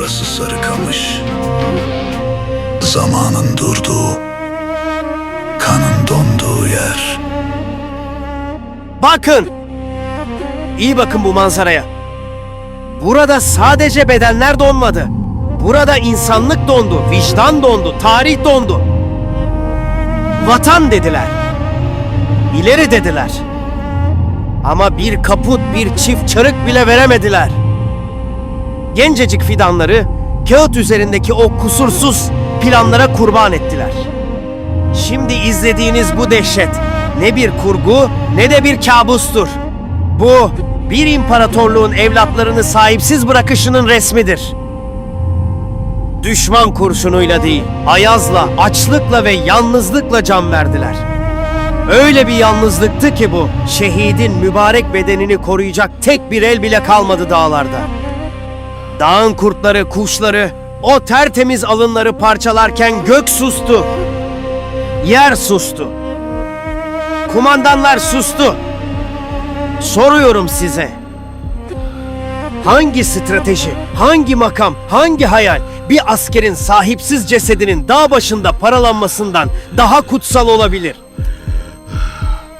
Burası Sarıkamış. Zamanın durduğu, kanın donduğu yer. Bakın! İyi bakın bu manzaraya. Burada sadece bedenler donmadı. Burada insanlık dondu, vicdan dondu, tarih dondu. Vatan dediler. İleri dediler. Ama bir kaput, bir çift çarık bile veremediler. Gencecik fidanları kağıt üzerindeki o kusursuz planlara kurban ettiler. Şimdi izlediğiniz bu dehşet ne bir kurgu ne de bir kabustur. Bu bir imparatorluğun evlatlarını sahipsiz bırakışının resmidir. Düşman kurşunuyla değil, ayazla, açlıkla ve yalnızlıkla can verdiler. Öyle bir yalnızlıktı ki bu, şehidin mübarek bedenini koruyacak tek bir el bile kalmadı dağlarda. Dağın kurtları, kuşları, o tertemiz alınları parçalarken gök sustu. Yer sustu. Kumandanlar sustu. Soruyorum size. Hangi strateji, hangi makam, hangi hayal bir askerin sahipsiz cesedinin dağ başında paralanmasından daha kutsal olabilir?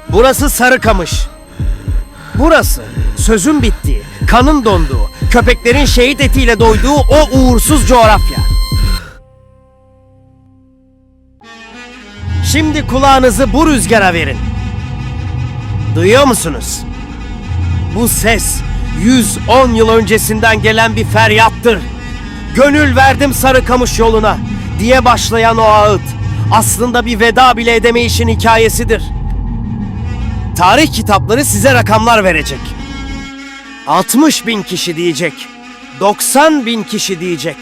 Burası Sarıkamış. Burası sözün bittiği, kanın donduğu, köpeklerin şehit etiyle doyduğu o uğursuz coğrafya. Şimdi kulağınızı bu rüzgara verin. Duyuyor musunuz? Bu ses 110 yıl öncesinden gelen bir feryattır. Gönül verdim Sarıkamış yoluna diye başlayan o ağıt aslında bir veda bile edemeyişin hikayesidir. Tarih kitapları size rakamlar verecek. 60.000 kişi diyecek. 90.000 kişi diyecek.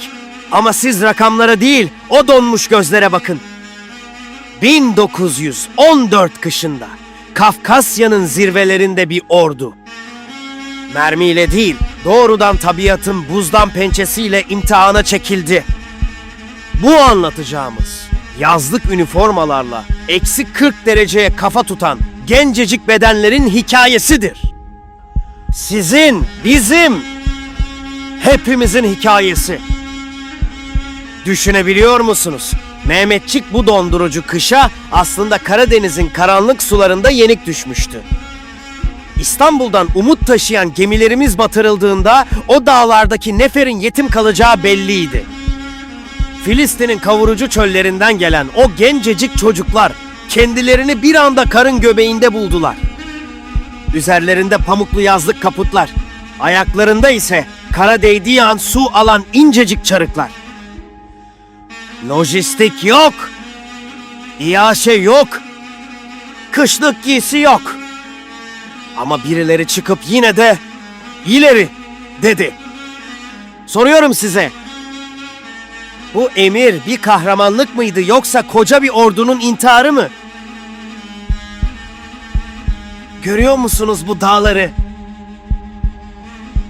Ama siz rakamlara değil, o donmuş gözlere bakın. 1914 kışında Kafkasya'nın zirvelerinde bir ordu. Mermiyle değil, doğrudan tabiatın buzdan pençesiyle imtihana çekildi. Bu anlatacağımız yazlık üniformalarla eksi 40 dereceye kafa tutan gencecik bedenlerin hikayesidir. Sizin, bizim, hepimizin hikayesi. Düşünebiliyor musunuz? Mehmetçik bu dondurucu kışa aslında Karadeniz'in karanlık sularında yenik düşmüştü. İstanbul'dan umut taşıyan gemilerimiz batırıldığında o dağlardaki neferin yetim kalacağı belliydi. Filistin'in kavurucu çöllerinden gelen o gencecik çocuklar kendilerini bir anda karın göbeğinde buldular. Üzerlerinde pamuklu yazlık kaputlar, ayaklarında ise kara değdiği an su alan incecik çarıklar. Lojistik yok, İAŞe yok, kışlık giysi yok. Ama birileri çıkıp yine de ileri dedi. Soruyorum size. Bu emir bir kahramanlık mıydı yoksa koca bir ordunun intiharı mı? Görüyor musunuz bu dağları?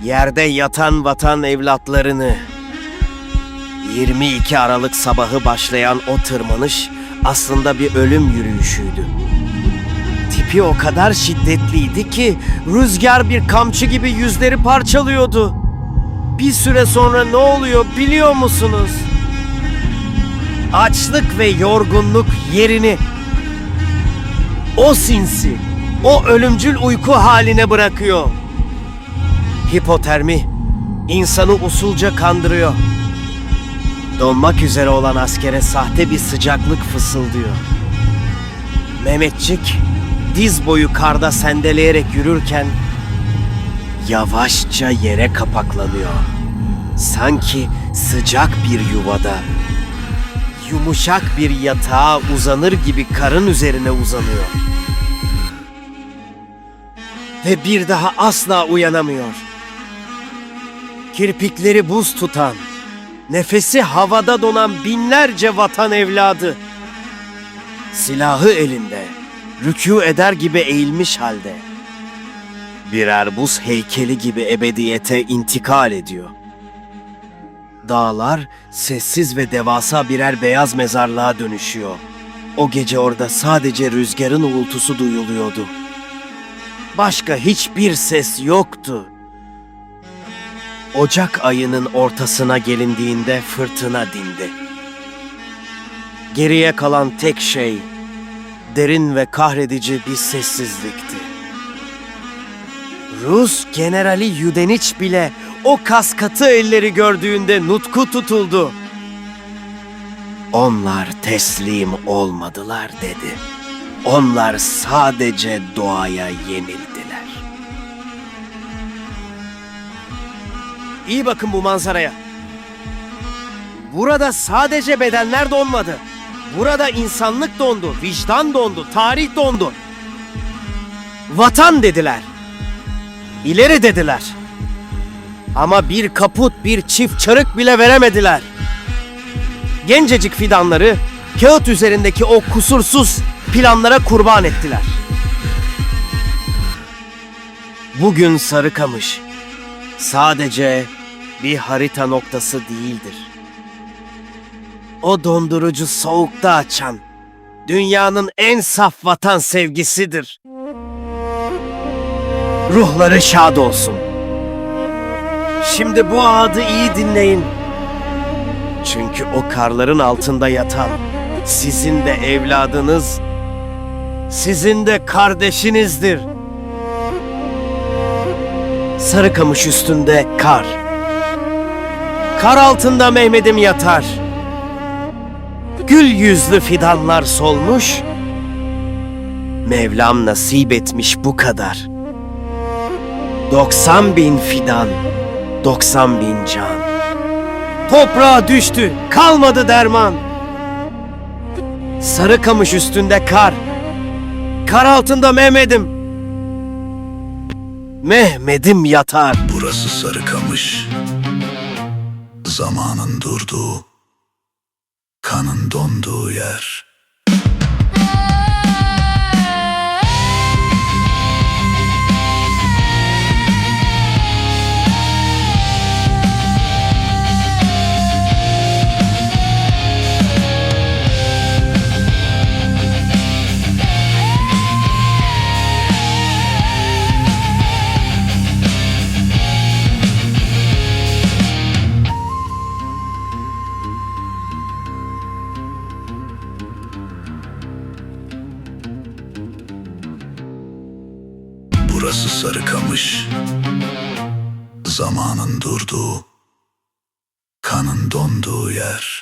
Yerde yatan vatan evlatlarını. 22 Aralık sabahı başlayan o tırmanış aslında bir ölüm yürüyüşüydü. Tipi o kadar şiddetliydi ki rüzgar bir kamçı gibi yüzleri parçalıyordu. Bir süre sonra ne oluyor biliyor musunuz? Açlık ve yorgunluk yerini o sinsi, o ölümcül uyku haline bırakıyor. Hipotermi insanı usulca kandırıyor. Donmak üzere olan askere sahte bir sıcaklık fısıldıyor. Mehmetçik diz boyu karda sendeleyerek yürürken yavaşça yere kapaklanıyor. Sanki sıcak bir yuvada, yumuşak bir yatağa uzanır gibi karın üzerine uzanıyor. Ve bir daha asla uyanamıyor. Kirpikleri buz tutan, nefesi havada donan binlerce vatan evladı. Silahı elinde, rükû eder gibi eğilmiş halde. Birer buz heykeli gibi ebediyete intikal ediyor. Dağlar sessiz ve devasa birer beyaz mezarlığa dönüşüyor. O gece orada sadece rüzgarın uğultusu duyuluyordu. Başka hiçbir ses yoktu. Ocak ayının ortasına gelindiğinde fırtına dindi. Geriye kalan tek şey derin ve kahredici bir sessizlikti. Rus generali Yudeniç bile o kaskatı elleri gördüğünde nutku tutuldu. Onlar teslim olmadılar dedi. Onlar sadece doğaya yenildiler. İyi bakın bu manzaraya. Burada sadece bedenler donmadı. Burada insanlık dondu, vicdan dondu, tarih dondu. Vatan dediler. İleri dediler. Ama bir kaput, bir çift çarık bile veremediler. Gencecik fidanları kağıt üzerindeki o kusursuz planlara kurban ettiler. Bugün Sarıkamış sadece bir harita noktası değildir. O dondurucu soğukta açan dünyanın en saf vatan sevgisidir. Ruhları şad olsun. Şimdi bu adı iyi dinleyin. Çünkü o karların altında yatan sizin de evladınız, sizin de kardeşinizdir. Sarıkamış üstünde kar. Kar altında Mehmet'im yatar. Gül yüzlü fidanlar solmuş. Mevlam nasip etmiş bu kadar. 90.000 fidan, 90.000 can. Toprağa düştü, kalmadı derman. Sarıkamış üstünde kar. Kar altında Mehmet'im. Mehmet'im yatar. Burası Sarıkamış. Zamanın durduğu, kanın donduğu yer. Burası Sarıkamış. Zamanın durduğu, kanın donduğu yer.